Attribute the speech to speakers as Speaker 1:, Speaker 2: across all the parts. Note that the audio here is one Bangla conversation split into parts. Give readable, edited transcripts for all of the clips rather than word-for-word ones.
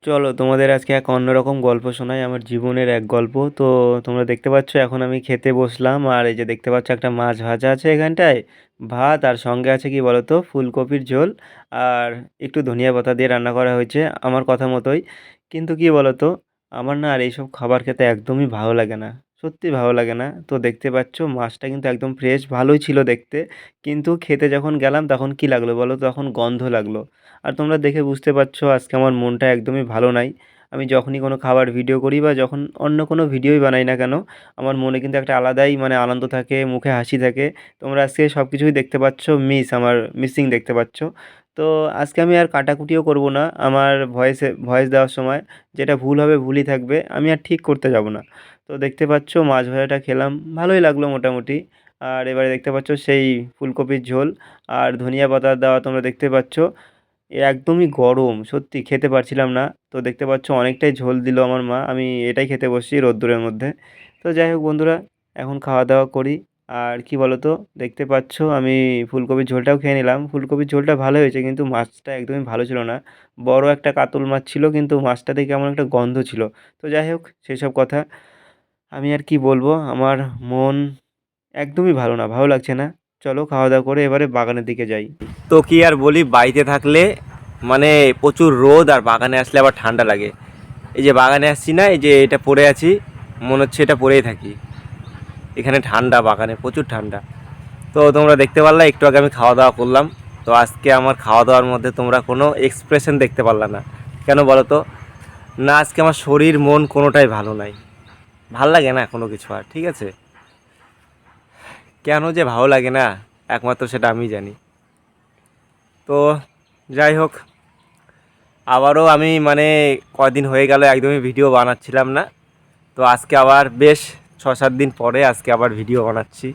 Speaker 1: চলো তোমাদের আজকে এক অন্যরকম গল্প শোনাই, আমার জীবনের এক গল্প। তো তোমরা দেখতে পাচ্ছ এখন আমি খেতে বসলাম, আর এই যে দেখতে পাচ্ছ একটা মাছ ভাজা আছে এখানটায়, ভাত, আর সঙ্গে আছে কি বলো তো, ফুলকপির ঝোল, আর একটু ধনিয়া পাতা দিয়ে রান্না করা হয়েছে আমার কথা মতোই। কিন্তু কি বলো তো, আমার না আর এইসব খাবার খেতে একদমই ভালো লাগে না, সত্যি ভালো লাগে না। তো দেখতে পাচ্ছ মাছটা কিন্তু একদম ফ্রেশ, ভালোই ছিল দেখতে, কিন্তু খেতে যখন গেলাম তখন কি লাগলো বলো তো, তখন গন্ধ লাগলো। আর তোমরা দেখে বুঝতে পারছো আজকে আমার মনটা একদমই ভালো নাই। আমি যখনই কোনো খাবার ভিডিও করি বা যখন অন্য কোনো ভিডিওই বানাই না কেন, আমার মনে কিন্তু একটা আলাদাই মানে আনন্দ থাকে, মুখে হাসি থাকে। তোমরা আজকে সব কিছুই দেখতে পাচ্ছ, আমার মিসিং দেখতে পাচ্ছ। তো আজকে আমি আর কাটাকুটিও করব না, আমার ভয়েস দেওয়ার সময় যেটা ভুল হবে ভুলই থাকবে, আমি আর ঠিক করতে যাব না। তো দেখতে পাচ্ছ মাছ ভাজাটা খেলাম, ভালোই লাগলো মোটামুটি। আর এবারে দেখতে পাচ্ছ সেই ফুলকপির ঝোল আর ধনিয়া পাতা দেওয়া, তোমরা দেখতে পাচ্ছ একদমই গরম, সত্যি খেতে পারছিলাম না। তো দেখতে পাচ্ছ অনেকটাই ঝোল দিল আমার মা, আমি এটাই খেতে বসছি রোদ্দুরের মধ্যে। তো যাই হোক বন্ধুরা, এখন খাওয়া দাওয়া করি। আর কি বলো তো, দেখতে পাচ্ছ আমি ফুলকপির ঝোলটাও খেয়ে নিলাম, ফুলকপির ঝোলটা ভালো হয়েছে, কিন্তু মাছটা একদমই ভালো ছিল না। বড় একটা কাতল মাছ ছিল, কিন্তু মাছটা থেকে কেমন একটা গন্ধ ছিল। তো যাই হোক সেসব কথা, আমি আর কি বলবো, আমার মন একদমই ভালো না, ভালো লাগছে না। চলো খাওয়া দাওয়া করে এবারে বাগানের দিকে যাই। তো কি আর বলি, বাড়িতে থাকলে মানে প্রচুর রোদ, আর বাগানে আসলে আবার ঠান্ডা লাগে। এই যে বাগানে আসছি না, এই যে এটা পড়ে আছি, মনে হচ্ছে এটা পড়েই থাকি। এখানে ঠান্ডা, বাগানে প্রচুর ঠান্ডা। তো তোমরা দেখতে পারলা একটু আগে আমি খাওয়া দাওয়া করলাম। তো আজকে আমার খাওয়া দাওয়ার মধ্যে তোমরা কোনো এক্সপ্রেশন দেখতে পারলা না, কেন বলো তো? না, আজকে আমার শরীর মন কোনোটাই ভালো নাই, ভাল লাগে না কোনো কিছু আর, ঠিক আছে? কেন যে ভালো লাগে না একমাত্র সেটা আমি জানি। তো যাই হোক, আবারও আমি মানে কয়দিন হয়ে গেল একদমই ভিডিও বানাচ্ছিলাম না। তো আজকে আবার বেশ 6-7 দিন পরে আজকে আবার ভিডিও বানাচ্ছি।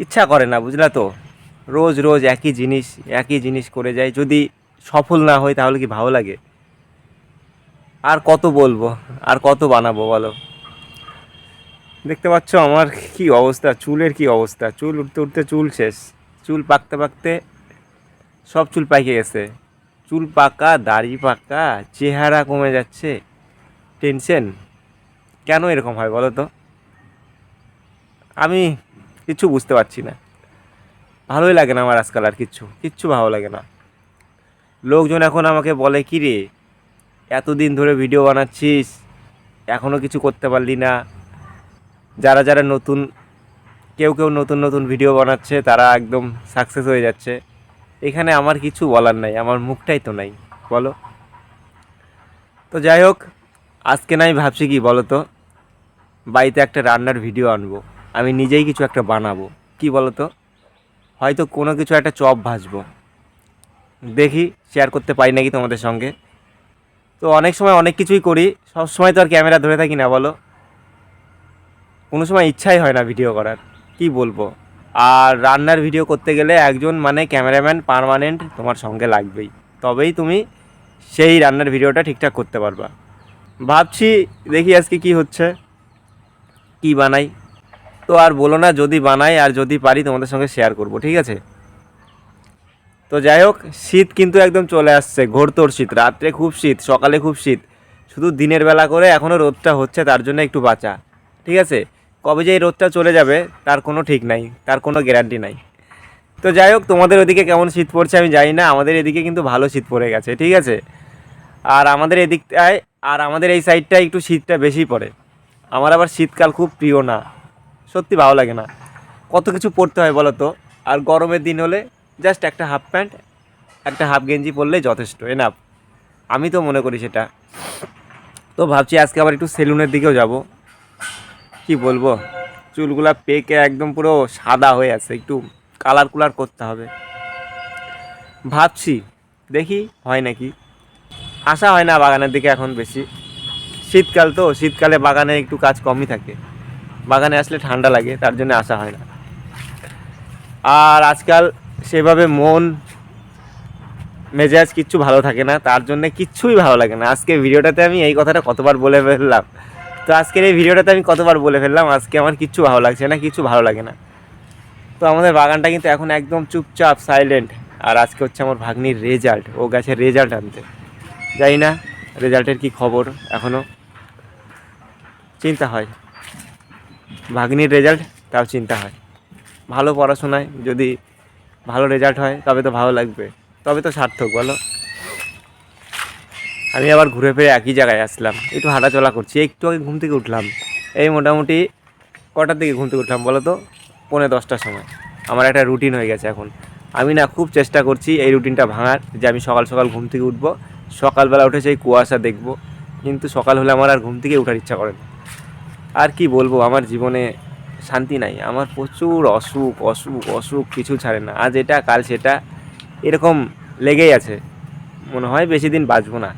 Speaker 1: ইচ্ছা করে না, বুঝলা তো? রোজ রোজ একই জিনিস করে যাই, যদি সফল না হই তাহলে কি ভালো লাগে? আর কত বলবো, আর কত বানাবো বলো? দেখতে পাচ্ছ আমার কি অবস্থা, চুলের কি অবস্থা, চুল উঠতে উঠতে চুল শেষ, চুল পাকতে পাকতে সব চুল পাইকে গেছে। চুল পাকা, দাড়ি পাকা, চেহারা কমে যাচ্ছে। টেনশন, কেন এরকম হয় বলো তো? আমি কিচ্ছু বুঝতে পারছি না। ভালোই লাগে না আমার আজকাল, আর কিচ্ছু কিচ্ছু ভালো লাগে না। লোকজন এখন আমাকে বলে, কি রে, এতদিন ধরে ভিডিও বানাচ্ছিস, এখনও কিছু করতে পারলি না? যারা যারা নতুন, কেউ কেউ নতুন নতুন ভিডিও বানাচ্ছে, তারা একদম সাকসেস হয়ে যাচ্ছে। এখানে আমার কিছু বলার নাই, আমার মুখটাই তো নাই, বলো? তো যাই হোক, আজকে নাই ভাবছি কি বলো তো, বাড়িতে একটা রান্নার ভিডিও আনবো, আমি নিজেই কিছু একটা বানাবো। কি বলো তো, হয়তো কোনো কিছু একটা চপ ভাজবো, দেখি শেয়ার করতে পারি নাকি তোমাদের সঙ্গে। তো অনেক সময় অনেক কিছুই করি, সব সময় তো আর ক্যামেরা ধরে থাকি না বলো? কোনো সময় ইচ্ছাই হয় না ভিডিও করার, কি বলবো। আর রান্নার ভিডিও করতে গেলে একজন মানে ক্যামেরাম্যান পার্মানেন্ট তোমার সঙ্গে লাগবেই, তবেই তুমি সেই রান্নার ভিডিওটা ঠিকঠাক করতে পারবা। ভাবছি, দেখি আজকে কি হচ্ছে, কি বানাই। তো আর বলো না, যদি বানাই আর যদি পারি তোমাদের সঙ্গে শেয়ার করব, ঠিক আছে? তো যাই হোক, শীত কিন্তু একদম চলে আসছে, ঘোরতোর শীত, রাত্রে খুব শীত, সকালে খুব শীত, শুধু দিনের বেলা করে এখনও রোদটা হচ্ছে, তার জন্য একটু বাঁচা, ঠিক আছে? কবে যে এই রোদটা চলে যাবে তার কোনো ঠিক নাই, তার কোনো গ্যারান্টি নাই। তো যাই হোক, তোমাদের ওদিকে কেমন শীত পড়ছে আমি জানি না, আমাদের এদিকে কিন্তু ভালো শীত পড়ে গেছে, ঠিক আছে? আর আমাদের এদিকটায়, আর আমাদের এই সাইডটায় একটু শীতটা বেশি পড়ে। আমার আবার শীতকাল খুব প্রিয় না, সত্যি ভালো লাগে না, কত কিছু পরতে হয় বলো তো। আর গরমের দিন হলে জাস্ট একটা হাফ প্যান্ট, একটা হাফ গেঞ্জি পরলেই যথেষ্ট, এনাফ, আমি তো মনে করি সেটা। তো ভাবছি আজকে আবার একটু সেলুনের দিকেও যাব। কি বলবো, চুলগুলা পেকে একদম পুরো সাদা হয়ে আছে, একটু কালার কুলার করতে হবে ভাবছি, দেখি হয় নাকি। আসা হয় না বাগানের দিকে এখন বেশি, শীতকাল তো, শীতকালে বাগানে একটু কাজ কমই থাকে, বাগানে আসলে ঠান্ডা লাগে, তার জন্য আসা হয় না। আর আজকাল সেভাবে মন মেজাজ কিচ্ছু ভালো থাকে না, তার জন্য কিচ্ছুই ভালো লাগে না। আজকে ভিডিওটাতে আমি এই কথাটা কতবার বলে ফেললাম, তো আজকের এই ভিডিওটাতে আমি কতবার বলে ফেললাম, আজকে আমার কিচ্ছু ভালো লাগছে না, কিচ্ছু ভালো লাগে না। তো আমাদের বাগানটা কিন্তু এখন একদম চুপচাপ সাইলেন্ট। আর আজকে হচ্ছে আমার ভাগ্নির রেজাল্ট, ও গেছে রেজাল্ট আনতে, জানি না রেজাল্টের কি খবর এখনও চিন্তা হয়। ভাগ্নির রেজাল্ট তাও চিন্তা হয়। ভালো পড়াশোনায় যদি ভালো রেজাল্ট হয় তবে তো ভালো লাগবে, তবে তো সার্থক বলো। আমি আবার ঘুরে ফিরে একই জায়গায় আসলাম, একটু হাঁটাচলা করছি। একটু আগে ঘুম থেকে উঠলাম, এই মোটামুটি কটার দিকে ঘুম থেকে উঠলাম বলো তো? 9:45টার সময়। আমার একটা রুটিন হয়ে গেছে এখন। আমি না খুব চেষ্টা করছি এই রুটিনটা ভাঙার, যে আমি সকাল সকাল ঘুম থেকে উঠবো, সকালবেলা উঠে সেই কুয়াশা দেখবো। কিন্তু সকাল হলে আমার আর ঘুম থেকে ওঠার ইচ্ছা করে না। আর কি বলবো, আমার জীবনে শান্তি নাই। আমার প্রচুর অসুখ অসুখ অসুখ, কিছু ছাড়ে না। আজ এটা কাল সেটা, এরকম লেগেই আছে। মনে হয় বেশি দিন বাঁচবো না,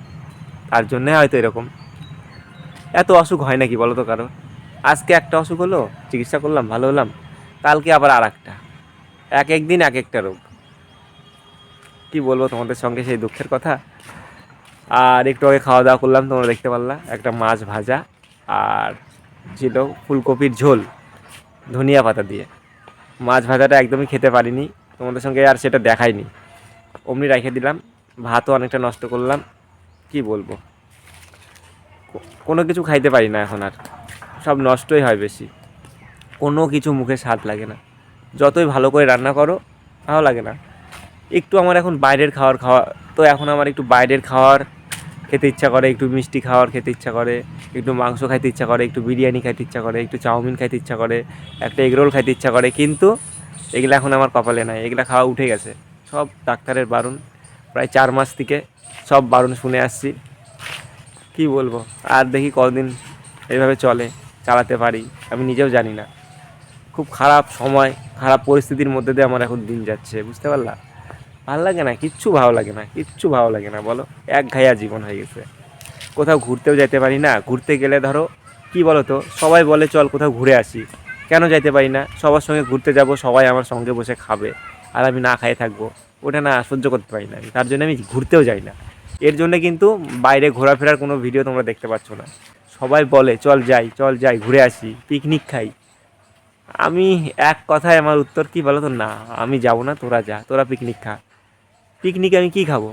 Speaker 1: তার জন্যে হয়তো এরকম। এত অসুখ হয় নাকি বলো তো কারো? আজকে একটা অসুখ হলো, চিকিৎসা করলাম, ভালো হলাম, কালকে আবার আর একটা। এক এক দিন এক একটা রোগ। কি বলবো তোমাদের সঙ্গে সেই দুঃখের কথা। আর একটু আগে খাওয়া দাওয়া করলাম, তোমরা দেখতে পারলা, একটা মাছ ভাজা আর ছিল ফুলকপির ঝোল ধনিয়া পাতা দিয়ে। মাছ ভাজাটা একদমই খেতে পারিনি, তোমাদের সঙ্গে আর সেটা দেখাইনি, অমনি রেখে দিলাম। ভাতও অনেকটা নষ্ট করলাম। কি বলবো, কোনো কিছু খাইতে পারি না এখন আর, সব নষ্টই হয় বেশি। কোনো কিছু মুখে স্বাদ লাগে না, যতই ভালো করে রান্না করো ভালো লাগে না। একটু আমার এখন বাইরের খাবার খাওয়া, তো এখন আমার একটু বাইরের খাবার খেতে ইচ্ছা করে, একটু মিষ্টি খাবার খেতে ইচ্ছা করে, একটু মাংস খাইতে ইচ্ছা করে, একটু বিরিয়ানি খাইতে ইচ্ছা করে, একটু চাউমিন খাইতে ইচ্ছা করে, একটা এগরোল খাইতে ইচ্ছা করে। কিন্তু এগুলো এখন আমার কপালে নাই, এগুলো খাওয়া উঠে গেছে। সব ডাক্তারের বারণ, প্রায় 4 মাস থেকে সব বারণ শুনে আসছি। কি বলবো, আর দেখি কতদিন এইভাবে চালাতে পারি আমি নিজেও জানি না। খুব খারাপ সময়, খারাপ পরিস্থিতির মধ্যে দিয়ে আমার এখন দিন যাচ্ছে, বুঝতে পারলা? ভালো লাগে না, কিচ্ছু ভালো লাগে না, কিচ্ছু ভালো লাগে না বলো। একঘেয়া জীবন হয়ে গেছে। কোথাও ঘুরতেও যেতে পারি না। ঘুরতে গেলে ধরো কি বলো তো, সবাই বলে চল কোথাও ঘুরে আসি, কেন যাইতে পারি না? সবার সঙ্গে ঘুরতে যাব, সবাই আমার সঙ্গে বসে খাবে আর আমি না খাইয়ে থাকবো, ওটা না সহ্য করতে পারি না আমি। তার জন্য আমি ঘুরতেও যাই না। এর জন্য কিন্তু বাইরে ঘোরাফেরার কোনো ভিডিও তোমরা দেখতে পাচ্ছ না। সবাই বলে চল যাই চল যাই, ঘুরে আসি, পিকনিক খাই। আমি এক কথায় আমার উত্তর কি বলো তো, না আমি যাব না, তোরা যা, তোরা পিকনিক খা। পিকনিকে আমি কী খাবো?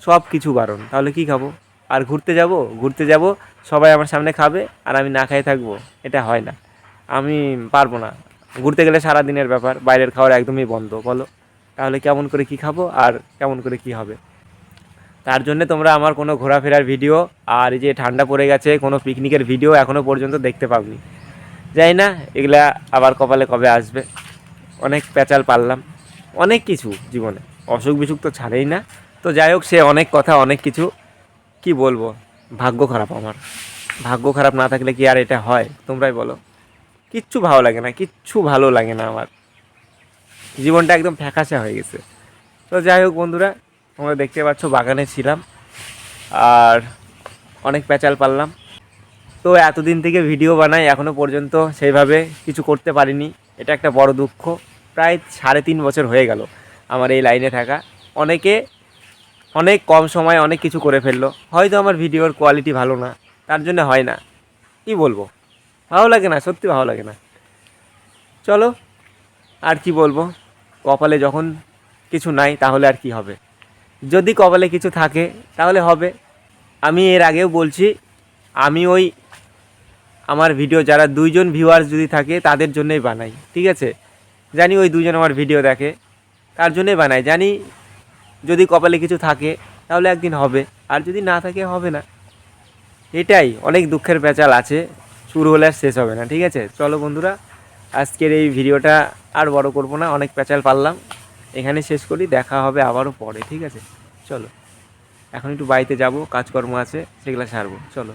Speaker 1: সব কিছু বারণ, তাহলে কী খাবো? আর ঘুরতে যাব সবাই আমার সামনে খাবে আর আমি না খাই থাকবো, এটা হয় না। আমি পারবো না। ঘুরতে গেলে সারা দিনের ব্যাপার, বাইরের খাবার একদমই বন্ধ বলো। তাহলে কেমন করে কী খাবো আর কেমন করে কী হবে? তার জন্য তোমরা আমার কোনো ঘোরাফেরার ভিডিও আর এই যে ঠান্ডা পড়ে গেছে কোনো পিকনিকের ভিডিও এখনও পর্যন্ত দেখতে পাওনি। যাই না এগুলা আবার কপালে কবে আসবে। অনেক প্যাচাল পারলাম, অনেক কিছু জীবনে, অসুখ বিসুখ তো ছাড়েই না। তো যাই হোক, সে অনেক কথা অনেক কিছু। কি বলবো, ভাগ্য খারাপ আমার। ভাগ্য খারাপ না থাকলে কি আর এটা হয় তোমরাই বলো? কিচ্ছু ভালো লাগে না, কিচ্ছু ভালো লাগে না আমার। জীবনটা একদম ফ্যাকাশে হয়ে গেছে। তো যাই হোক বন্ধুরা, তোমরা দেখতে পাচ্ছ বাগানে ছিলাম আর অনেক প্যাচাল পারলাম। তো এতদিন থেকে ভিডিও বানাই, এখনও পর্যন্ত সেইভাবে কিছু করতে পারিনি, এটা একটা বড় দুঃখ। প্রায় 3.5 বছর হয়ে গেল আমার এই লাইনে থাকা। অনেকে অনেক কম সময়ে অনেক কিছু করে ফেললো, হয়তো আমার ভিডিওর কোয়ালিটি ভালো না, তার জন্য হয় না। কি বলবো, ভালো লাগে না, সত্যি ভালো লাগে না। চলো, আর কি বলবো, কপালে যখন কিছু নাই তাহলে আর কি হবে? যদি কপালে কিছু থাকে তাহলে হবে। আমি এর আগেও বলছি, আমি ওই আমার ভিডিও যারা 2জন ভিউয়ার্স যদি থাকে তাদের জন্যই বানাই, ঠিক আছে? জানি ওই 2জন আমার ভিডিও দেখে, তার জন্যই বানাই। জানি যদি কপালে কিছু থাকে তাহলে একদিন হবে, আর যদি না থাকে হবে না। এটাই, অনেক দুঃখের পেঁচাল আছে, শুরু হলে আর শেষ হবে না, ঠিক আছে? চলো বন্ধুরা, আজকের এই ভিডিওটা আর বড় করব না, অনেক পেঁচাল পারলাম, এখানে শেষ করি। দেখা হবে আবারও পরে, ঠিক আছে? চলো, এখন একটু বাড়িতে যাব, কাজকর্ম আছে, সেগুলো সারবো। চলো।